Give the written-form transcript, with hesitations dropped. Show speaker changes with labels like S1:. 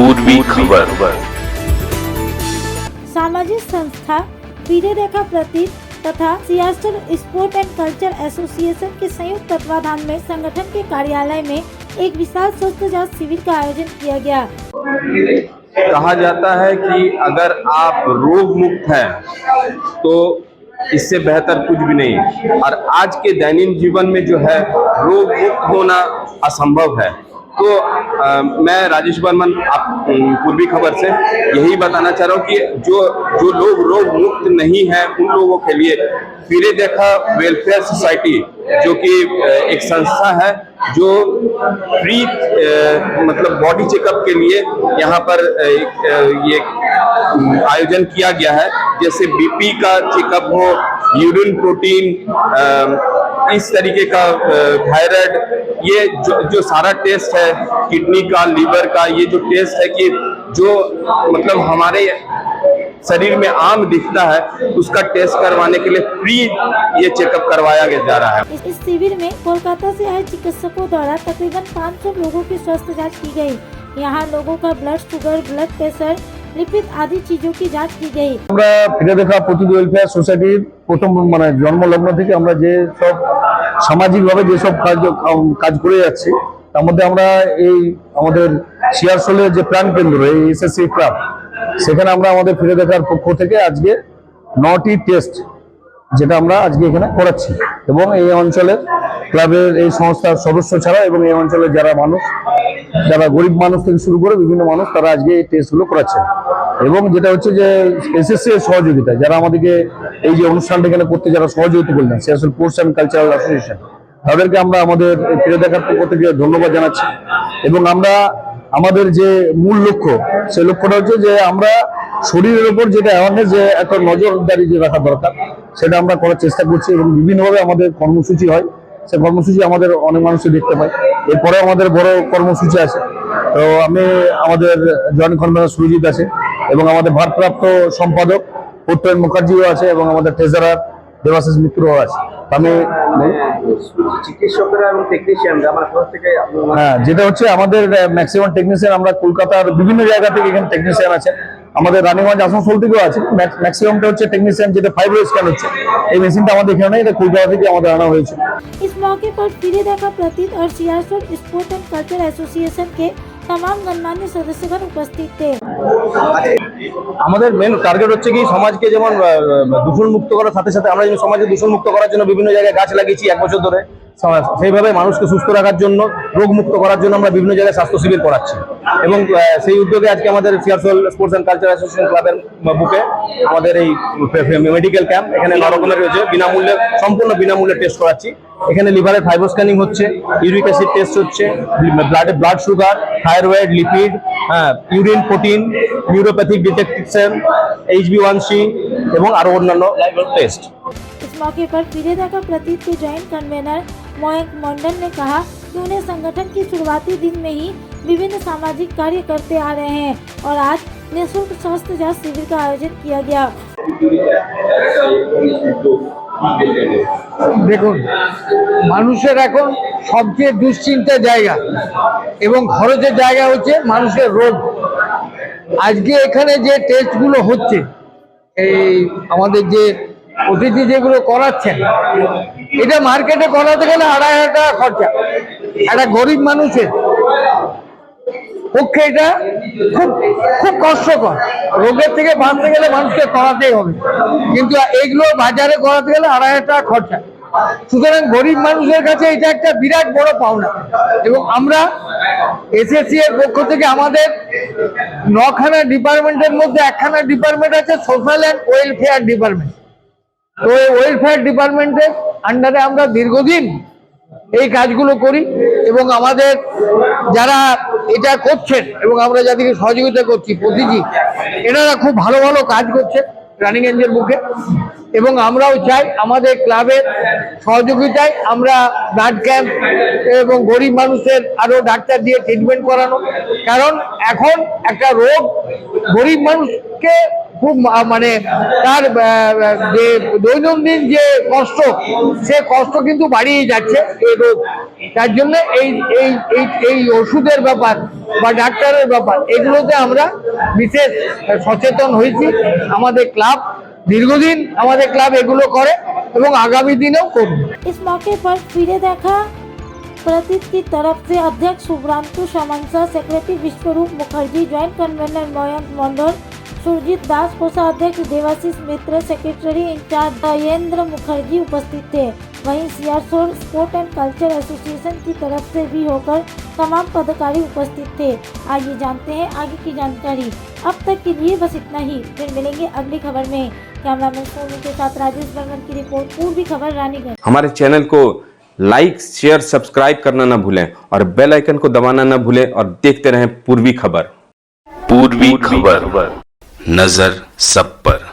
S1: पूर्वी खबर।
S2: सामाजिक संस्था पीढ़ी रेखा प्रतीक तथा सियासत स्पोर्ट एंड कल्चर एसोसिएशन के संयुक्त तत्वाधान में संगठन के कार्यालय में एक विशाल स्वस्थ जांच शिविर का आयोजन किया गया।
S3: कहा जाता है कि अगर आप रोग मुक्त हैं तो इससे बेहतर कुछ भी नहीं, और आज के दैनिक जीवन में जो है रोग मुक्त होना असंभव है। तो मैं राजेश बर्मन आप पूर्वी खबर से यही बताना चाह रहा हूँ कि जो लोग रोग मुक्त नहीं हैं उन लोगों के लिए पीढ़ी रेखा वेलफेयर सोसाइटी, जो कि एक संस्था है जो फ्री मतलब बॉडी चेकअप के लिए यहाँ पर ये आयोजन किया गया है। जैसे बीपी का चेकअप हो, यूरिन प्रोटीन, इस तरीके का थायराइड, ये जो सारा टेस्ट है, किडनी का, लीवर का, ये जो टेस्ट है कि जो मतलब हमारे शरीर में आम दिखता है उसका टेस्ट करवाने के लिए फ्री ये चेकअप करवाया जा रहा है।
S2: इस शिविर में कोलकाता से आए चिकित्सकों द्वारा तकरीबन 500 लोगों की स्वास्थ्य जांच की गई। यहाँ लोगों का blood sugar, blood pressure, lipid आदि चीजों की जांच की गई।
S4: আমরা পীড়িত রেখা প্রতীক ওয়েলফেয়ার সোসাইটির প্রথম জন্মলগ্ন থেকে আমরা যে সব সামাজিকভাবে যে সব কাজ করে যাচ্ছি তার মধ্যে আমরা এই আমাদের শিয়ারশোলের যে প্রাণ কেন্দ্র এই এসএসসি ক্লাব, সেখানে আমরা আমাদের পীড়িত রেখার পক্ষ থেকে আজকে 9টি টেস্ট যেটা আমরা আজকে এখানে করাচ্ছি, এবং এই অঞ্চলের ক্লাবের এই সংস্থার সদস্য ছাড়া এবং এই অঞ্চলের যারা মানুষ, যারা গরিব মানুষ থেকে শুরু করে বিভিন্ন মানুষ, তারা আজকে এই টেস্টগুলো করাচ্ছেন। এবং যেটা হচ্ছে যে এসএসসি এর সহযোগিতা, যারা আমাদেরকে এই যে অনুষ্ঠানটা এখানে করতে যারা সহযোগিতা করলেন, সিয়াসল স্পোর্টস অ্যান্ড কালচারাল অ্যাসোসিয়েশন, তাদেরকে আমরা আমাদের পীড়িত রেখার পক্ষ থেকে ধন্যবাদ জানাচ্ছি। এবং আমরা আমাদের যে মূল লক্ষ্য, সেই লক্ষ্যটা হচ্ছে যে আমরা শরীরের উপর যেটা অ্যাওয়ারনেস, যে একটা নজরদারি যে রাখা দরকার, সেটা আমরা করার চেষ্টা করছি। এবং বিভিন্নভাবে আমাদের কর্মসূচি হয়, সেই কর্মসূচি আমাদের অনেক মানুষই দেখতে পায়। এরপরে আমাদের বড় কর্মসূচি আছে। তো আমি আমাদের জয়েন্ট কনভেনর সুরজিৎ আছে, এবং আমাদের ভারপ্রাপ্ত সম্পাদক প্রত্যয়ন মুখার্জিও আছে, এবং আমাদের ট্রেজারার দেবাশিস মিত্রও আছে। আমি
S5: চিকিৎসকরা এবং টেকনিশিয়ানরা আমার কাছ থেকে
S4: যেটা হচ্ছে আমাদের ম্যাক্সিমাম টেকনিশিয়ান আমরা কলকাতার বিভিন্ন জায়গা থেকে এখানে টেকনিশিয়ান আছে, আমাদের রানীগঞ্জ আসানসোল থেকেও আছে। ম্যাক্সিমামটা হচ্ছে টেকনিশিয়ান, যেটা ফাইব্রো স্ক্যান হচ্ছে, এই মেশিনটা আমাদের এখানে এটা কলকাতা থেকে আমাদের আনা হয়েছে।
S2: इस मौके पर पीढ़ी रेखा प्रतीक और सियासत स्पोर्ट एंड कल्चर एसोसिएशन के तमाम गणमान्य सदस्यगण उपस्थित थे।
S3: আমাদের মেন টার্গেট হচ্ছে কি সমাজকে যেমন দূষণ মুক্ত করার সাথে সাথে আমরা যেমন সমাজকে দূষণ মুক্ত করার জন্য বিভিন্ন জায়গায় গাছ লাগিয়েছি 1 বছর ধরে, সেইভাবে মানুষকে সুস্থ রাখার জন্য, রোগ মুক্ত করার জন্য আমরা বিভিন্ন জায়গায় স্বাস্থ্য শিবির করাচ্ছি। এবং সেই উদ্যোগে আজকে আমাদের Searsole sports and culture association ক্লাবের বুকে আমাদের এই মেডিকেল ক্যাম্প, এখানে 9 রকমের রয়েছে, বিনামূল্যে, সম্পূর্ণ বিনামূল্যে টেস্ট করাচ্ছি। এখানে লিভারের ফাইব্রো স্ক্যানিং হচ্ছে, ইউরিক অ্যাসিড টেস্ট হচ্ছে, blood sugar, thyroid, lipid, urine protein, neuropathic detection, HbA1c এবং আরো অন্যান্য টেস্ট।
S2: इस मौके पर पीढ़ी रेखा प्रतीक के जॉइंट कन्वेनर मयंक मंडल ने कहा कि उन्हें संगठन की शुरुआती दिन में ही विभिन्न सामाजिक कार्य करते आ रहे हैं और आज निःशुल्क स्वास्थ्य जांच शिविर का आयोजन किया गया।
S6: দেখুন, মানুষের এখন সবচেয়ে দুশ্চিন্তার জায়গা এবং খরচের জায়গা হচ্ছে মানুষের রোগ। আজকে এখানে যে টেস্টগুলো হচ্ছে, এই আমাদের যে অতিথি যেগুলো করাচ্ছেন, এটা মার্কেটে করাতে গেলে 2,500 টাকা খরচা। একটা গরিব মানুষের পক্ষে এটা খুব খুব কষ্টকর। রোগের থেকে বাঁচতে গেলে মানুষকে করাতেই হবে, কিন্তু এইগুলো বাজারে করাতে গেলে 2,500 টাকা খরচা। সুতরাং গরিব মানুষের কাছে এটা একটা বিরাট বড় পাওনা। এবং আমরা এসএসসি এর পক্ষ থেকে আমাদের 9খানা ডিপার্টমেন্টের মধ্যে 1খানা ডিপার্টমেন্ট আছে সোশ্যাল অ্যান্ড ওয়েলফেয়ার ডিপার্টমেন্ট। তো এই ওয়েলফেয়ার ডিপার্টমেন্টের আন্ডারে আমরা দীর্ঘদিন এই কাজগুলো করি, এবং আমাদের যারা এটা করছেন এবং আমরা যাদেরকে সহযোগিতা করছি প্রতিটি, এনারা খুব ভালো ভালো কাজ করছে রানীগঞ্জের বুকে। এবং আমরাও চাই আমাদের ক্লাবের সহযোগিতায় আমরা ব্লাড ক্যাম্প এবং গরিব মানুষের আরো ডাক্তার দিয়ে ট্রিটমেন্ট করানো। কারণ এখন একটা রোগ গরিব মানুষকে খুব মানে তার যে দৈনন্দিন যে কষ্ট, সে কষ্ট কিন্তু বাড়িয়ে যাচ্ছে এই রোগ। তার জন্য এই এই এই এই ওষুধের ব্যাপার বা ডাক্তারের ব্যাপার, এগুলোতে আমরা বিশেষ সচেতন হয়েছি। আমাদের ক্লাব দীর্ঘদিন আমাদের ক্লাব এগুলো করে এবং আগামী দিনেও করবে।
S2: इस मौके पर फिरे देखा प्रतीत की तरफ से अध्यक्ष शुभ्रांशु सामंता, सेक्रेटरी विश्वरूप मुखर्जी, ज्वाइंट कन्वीनर मयंक मंडल, सुरजीत दास, कोषाध्यक्ष देवाशीष मित्र, सेक्रेटरी इंचार्ज दयेंद्र मुखर्जी उपस्थित थे। वहीं Siarsol sport and culture association की तरफ से भी होकर तमाम पदाधिकारी उपस्थित थे। आइए जानते हैं आगे की जानकारी। अब तक के लिए बस इतना ही, फिर मिलेंगे अगली खबर में। कैमरामैन सोनू के साथ राजेश बर्मन की रिपोर्ट, पूर्वी खबर रानीगंज।
S3: हमारे चैनल को लाइक शेयर सब्सक्राइब करना ना भूलें और बेल आइकन को दबाना ना भूलें और देखते रहें पूर्वी खबर।
S1: पूर्वी खबर, नजर सब पर।